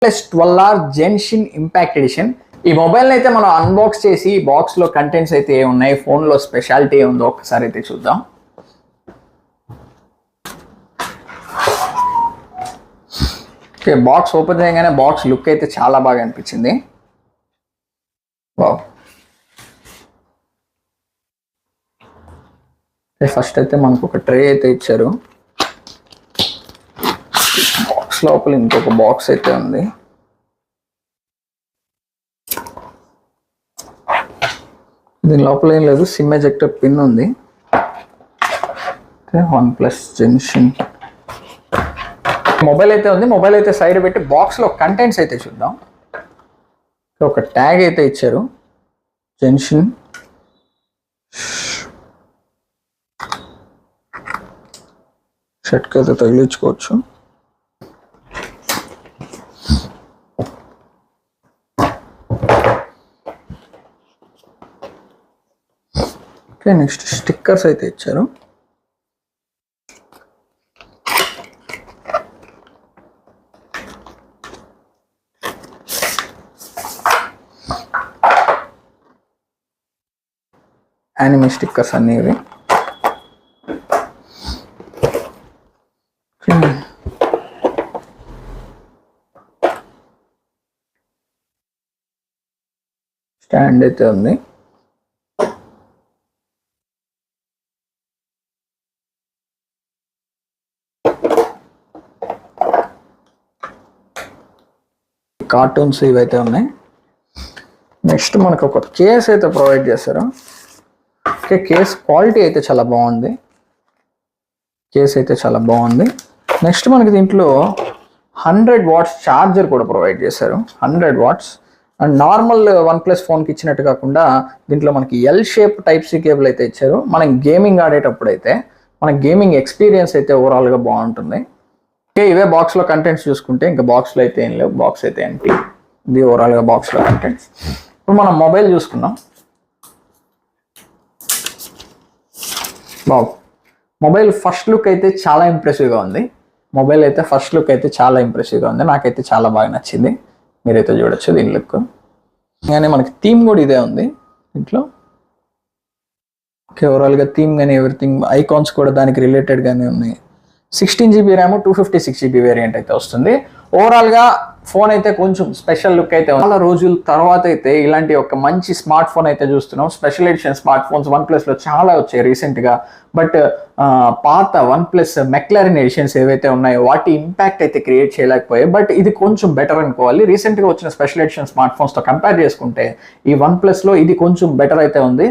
+12R Genshin Impact Edition. ఈ mobile అయితే మనం అన్బాక్స్ చేసి బాక్స్ లో కంటెంట్స్ అయితే ఏ ఉన్నాయి, ఫోన్ లో స్పెషాలిటీ ఉందో ఒకసారి అయితే చూద్దాం. ఓకే, బాక్స్ ఓపెన్ చేయగానే బాక్స్ లుక్ అయితే చాలా బాగా అనిపించింది. వావ్. ఫస్ట్ అయితే మనకు ఒక ట్రే అయితే ఇచ్చారు. బాక్స్ లోపల ఇంకొక బాక్స్ అయితే ఉంది. దీని లోపల ఏం లేదు, సిమ్ ఎజెక్టర్ పిన్ ఉంది. OnePlus Genshin మొబైల్ అయితే ఉంది. మొబైల్ అయితే సైడ్ పెట్టి బాక్స్ లో కంటెంట్స్ అయితే చూద్దాం. ఒక ట్యాగ్ అయితే ఇచ్చారు, Genshin. షర్ట్కి అయితే తగిలించుకోవచ్చు. ఓకే, నెక్స్ట్ స్టిక్కర్స్ అయితే ఇచ్చారు. యానిమే స్టిక్కర్స్ అన్నీ ఇవి. స్టాండ్ అయితే ఉంది. కార్టూన్స్ ఇవైతే ఉన్నాయి. నెక్స్ట్ మనకు ఒక కేస్ అయితే ప్రొవైడ్ చేశారు. ఓకే, కేస్ క్వాలిటీ అయితే చాలా బాగుంది. కేస్ అయితే చాలా బాగుంది. నెక్స్ట్ మనకి దీంట్లో 100 వాట్స్ ఛార్జర్ కూడా ప్రొవైడ్ చేశారు. 100 వాట్స్. అండ్ నార్మల్ OnePlus ఫోన్కి ఇచ్చినట్టు కాకుండా దీంట్లో మనకి ఎల్ షేప్ టైప్-సి కేబుల్ అయితే ఇచ్చారు. మనం గేమింగ్ ఆడేటప్పుడు అయితే మన గేమింగ్ ఎక్స్పీరియన్స్ అయితే ఓవరాల్గా బాగుంటుంది. ఓకే, ఇవే బాక్స్లో కంటెంట్స్ చూసుకుంటే ఇంకా బాక్స్లో అయితే ఏం లేవు. బాక్స్ అయితే ఎంటీ. ఇది ఓవరాల్గా బాక్స్లో కంటెంట్స్. ఇప్పుడు మనం మొబైల్ చూసుకున్నాం. బాగు మొబైల్ ఫస్ట్ లుక్ అయితే చాలా ఇంప్రెసివ్గా ఉంది. మొబైల్ అయితే ఫస్ట్ లుక్ అయితే చాలా ఇంప్రెసివ్గా ఉంది. నాకైతే చాలా బాగా నచ్చింది. మీరైతే చూడొచ్చు దీని లుక్. కానీ మనకి థీమ్ కూడా ఇదే ఉంది దీంట్లో. ఓకే, ఓవరాల్గా థీమ్ కానీ ఎవ్రీథింగ్, ఐకాన్స్ కూడా దానికి రిలేటెడ్గానే ఉన్నాయి. 16GB ర్యామ్, 256GB వేరియంట్ అయితే వస్తుంది. ఓవరాల్గా ఫోన్ అయితే కొంచెం స్పెషల్ లుక్ అయితే చాలా రోజుల తర్వాత అయితే ఇలాంటి ఒక మంచి స్మార్ట్ ఫోన్ అయితే చూస్తున్నాం. స్పెషల్ ఎడిషన్ స్మార్ట్ ఫోన్స్ OnePlusలో చాలా వచ్చాయి రీసెంట్గా. బట్ పాత OnePlus మెక్లారెన్ ఎడిషన్స్ ఏవైతే ఉన్నాయో వాటి ఇంపాక్ట్ అయితే క్రియేట్ చేయలేకపోయాయి. బట్ ఇది కొంచెం బెటర్ అనుకోవాలి. రీసెంట్గా వచ్చిన స్పెషల్ ఎడిషన్ స్మార్ట్ ఫోన్స్తో కంపేర్ చేసుకుంటే ఈ OnePlusలో ఇది కొంచెం బెటర్ అయితే ఉంది.